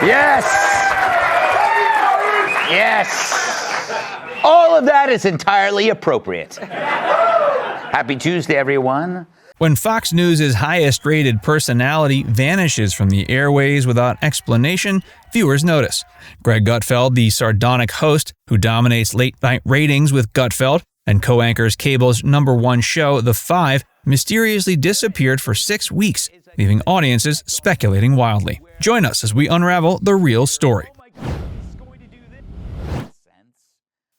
Yes. Yes. All of that is entirely appropriate. Happy Tuesday, everyone. When Fox News' highest-rated personality vanishes from the airways without explanation, viewers notice. Greg Gutfeld, the sardonic host who dominates late-night ratings with Gutfeld and co-anchors cable's #1 show, The Five, mysteriously disappeared for 6 weeks, leaving audiences speculating wildly. Join us as we unravel the real story.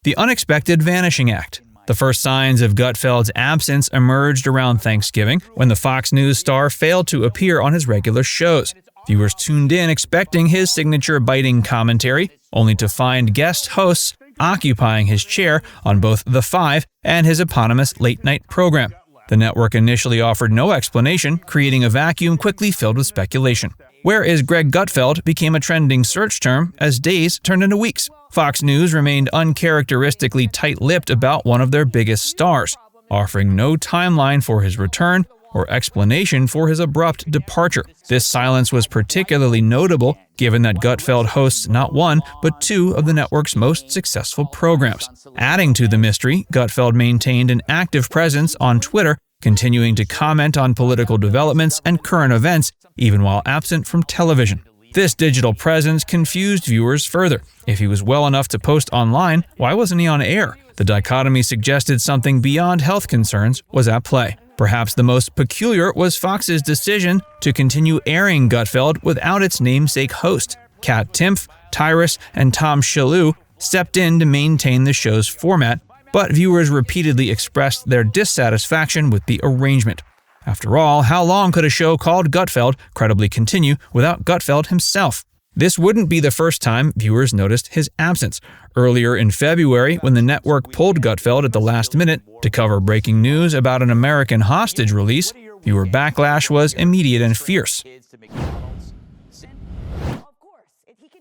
The Unexpected Vanishing Act. The first signs of Gutfeld's absence emerged around Thanksgiving, when the Fox News star failed to appear on his regular shows. Viewers tuned in expecting his signature biting commentary, only to find guest hosts occupying his chair on both The Five and his eponymous late-night program. The network initially offered no explanation, creating a vacuum quickly filled with speculation. "Where is Greg Gutfeld?" became a trending search term as days turned into weeks. Fox News remained uncharacteristically tight-lipped about one of their biggest stars, offering no timeline for his return or explanation for his abrupt departure. This silence was particularly notable given that Gutfeld hosts not one, but 2 of the network's most successful programs. Adding to the mystery, Gutfeld maintained an active presence on Twitter, continuing to comment on political developments and current events, even while absent from television. This digital presence confused viewers further. If he was well enough to post online, why wasn't he on air? The dichotomy suggested something beyond health concerns was at play. Perhaps the most peculiar was Fox's decision to continue airing Gutfeld without its namesake host. Kat Timpf, Tyrus, and Tom Shalhoub stepped in to maintain the show's format, but viewers repeatedly expressed their dissatisfaction with the arrangement. After all, how long could a show called Gutfeld credibly continue without Gutfeld himself? This wouldn't be the first time viewers noticed his absence. Earlier in February, when the network pulled Gutfeld at the last minute to cover breaking news about an American hostage release, viewer backlash was immediate and fierce.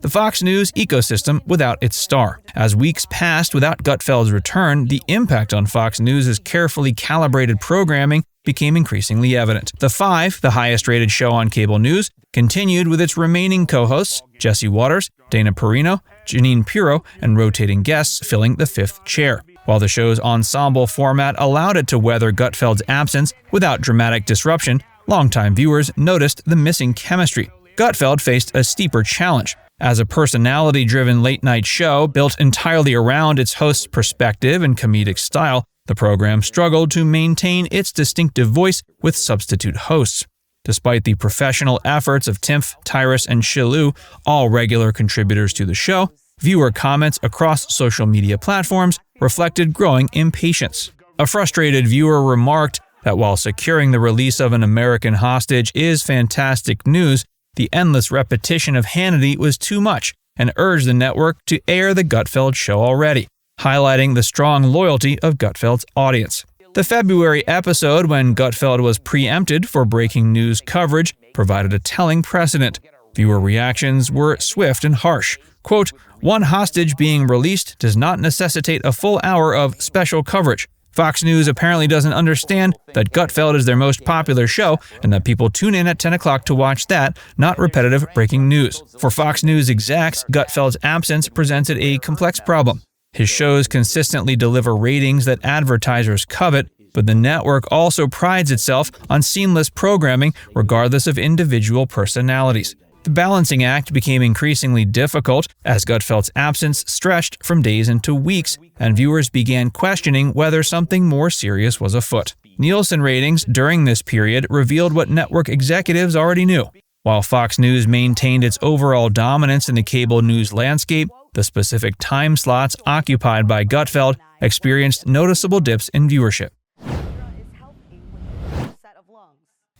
The Fox News ecosystem without its star. As weeks passed without Gutfeld's return, the impact on Fox News' carefully calibrated programming became increasingly evident. The Five, the highest-rated show on cable news, continued with its remaining co-hosts, Jesse Waters, Dana Perino, Janine Pirro, and rotating guests filling the 5th chair. While the show's ensemble format allowed it to weather Gutfeld's absence without dramatic disruption, longtime viewers noticed the missing chemistry. Gutfeld faced a steeper challenge. As a personality-driven late-night show built entirely around its host's perspective and comedic style, the program struggled to maintain its distinctive voice with substitute hosts. Despite the professional efforts of Timpf, Tyrus, and Shalhoub, all regular contributors to the show, viewer comments across social media platforms reflected growing impatience. A frustrated viewer remarked that while securing the release of an American hostage is fantastic news, the endless repetition of Hannity was too much and urged the network to air the Gutfeld show already, highlighting the strong loyalty of Gutfeld's audience. The February episode, when Gutfeld was preempted for breaking news coverage, provided a telling precedent. Viewer reactions were swift and harsh. Quote, "One hostage being released does not necessitate a full hour of special coverage. Fox News apparently doesn't understand that Gutfeld is their most popular show and that people tune in at 10 o'clock to watch that, not repetitive breaking news." For Fox News execs, Gutfeld's absence presented a complex problem. His shows consistently deliver ratings that advertisers covet, but the network also prides itself on seamless programming regardless of individual personalities. The balancing act became increasingly difficult as Gutfeld's absence stretched from days into weeks, and viewers began questioning whether something more serious was afoot. Nielsen ratings during this period revealed what network executives already knew. While Fox News maintained its overall dominance in the cable news landscape, the specific time slots occupied by Gutfeld experienced noticeable dips in viewership.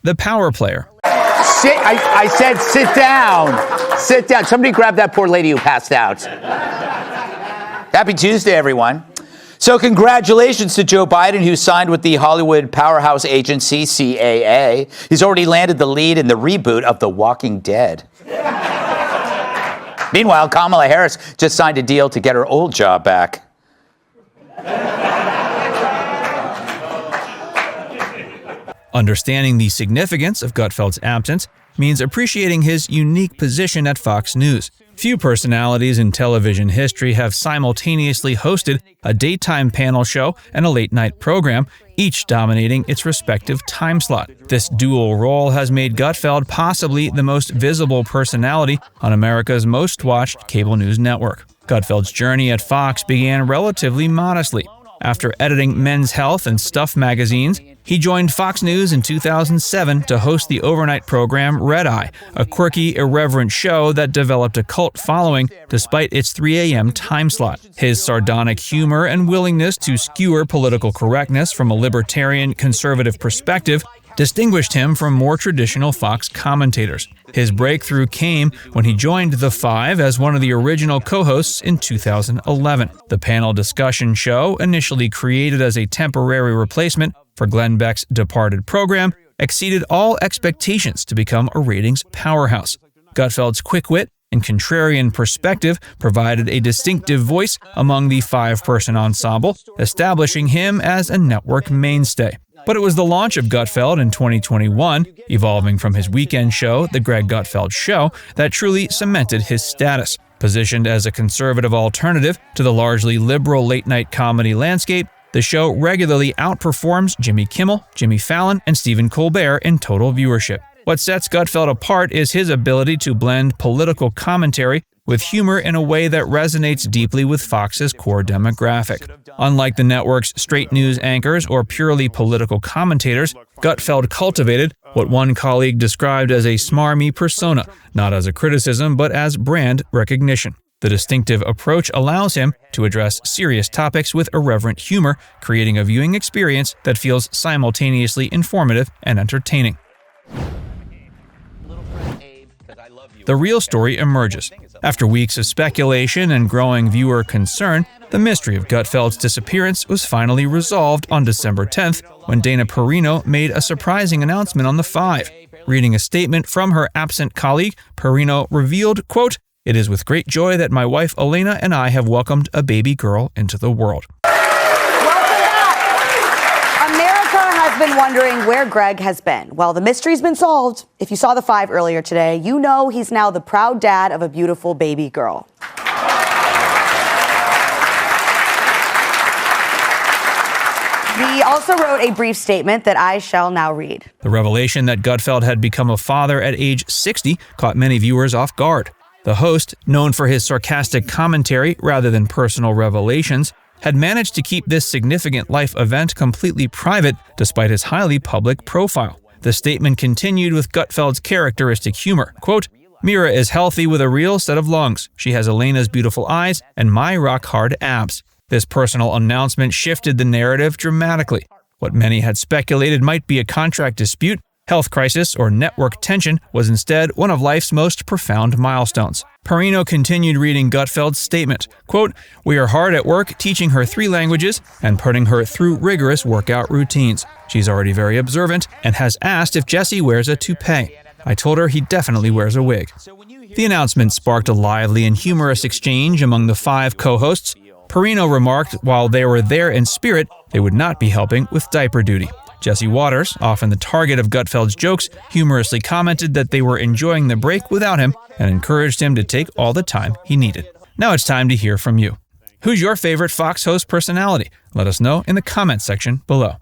The power player. I said sit down. Sit down. Somebody grab that poor lady who passed out. Happy Tuesday, everyone. So congratulations to Joe Biden, who signed with the Hollywood powerhouse agency CAA. He's already landed the lead in the reboot of The Walking Dead. Meanwhile, Kamala Harris just signed a deal to get her old job back. Understanding the significance of Gutfeld's absence means appreciating his unique position at Fox News. Few personalities in television history have simultaneously hosted a daytime panel show and a late-night program, each dominating its respective time slot. This dual role has made Gutfeld possibly the most visible personality on America's most-watched cable news network. Gutfeld's journey at Fox began relatively modestly. After editing Men's Health and Stuff magazines, he joined Fox News in 2007 to host the overnight program Red Eye, a quirky, irreverent show that developed a cult following despite its 3 a.m. time slot. His sardonic humor and willingness to skewer political correctness from a libertarian, conservative perspective distinguished him from more traditional Fox commentators. His breakthrough came when he joined The Five as one of the original co-hosts in 2011. The panel discussion show, initially created as a temporary replacement for Glenn Beck's departed program, exceeded all expectations to become a ratings powerhouse. Gutfeld's quick wit and contrarian perspective provided a distinctive voice among the five-person ensemble, establishing him as a network mainstay. But it was the launch of Gutfeld in 2021, evolving from his weekend show, The Greg Gutfeld Show, that truly cemented his status. Positioned as a conservative alternative to the largely liberal late-night comedy landscape, the show regularly outperforms Jimmy Kimmel, Jimmy Fallon, and Stephen Colbert in total viewership. What sets Gutfeld apart is his ability to blend political commentary with humor in a way that resonates deeply with Fox's core demographic. Unlike the network's straight news anchors or purely political commentators, Gutfeld cultivated what one colleague described as a smarmy persona, not as a criticism but as brand recognition. The distinctive approach allows him to address serious topics with irreverent humor, creating a viewing experience that feels simultaneously informative and entertaining. The real story emerges. After weeks of speculation and growing viewer concern, the mystery of Gutfeld's disappearance was finally resolved on December 10th when Dana Perino made a surprising announcement on The Five. Reading a statement from her absent colleague, Perino revealed, quote, "It is with great joy that my wife Elena and I have welcomed a baby girl into the world." Been wondering where Greg has been. Well, the mystery's been solved. If you saw The Five earlier today, you know he's now the proud dad of a beautiful baby girl. He also wrote a brief statement that I shall now read. The revelation that Gutfeld had become a father at age 60 caught many viewers off guard. The host, known for his sarcastic commentary rather than personal revelations, had managed to keep this significant life event completely private despite his highly public profile. The statement continued with Gutfeld's characteristic humor. Quote, "Mira is healthy with a real set of lungs. She has Elena's beautiful eyes and my rock-hard abs." This personal announcement shifted the narrative dramatically. What many had speculated might be a contract dispute, health crisis, or network tension was instead one of life's most profound milestones. Perino continued reading Gutfeld's statement, quote, "We are hard at work teaching her 3 languages and putting her through rigorous workout routines. She's already very observant and has asked if Jesse wears a toupee. I told her he definitely wears a wig." The announcement sparked a lively and humorous exchange among the 5 co-hosts. Perino remarked while they were there in spirit, they would not be helping with diaper duty. Jesse Waters, often the target of Gutfeld's jokes, humorously commented that they were enjoying the break without him and encouraged him to take all the time he needed. Now it's time to hear from you. Who's your favorite Fox host personality? Let us know in the comments section below.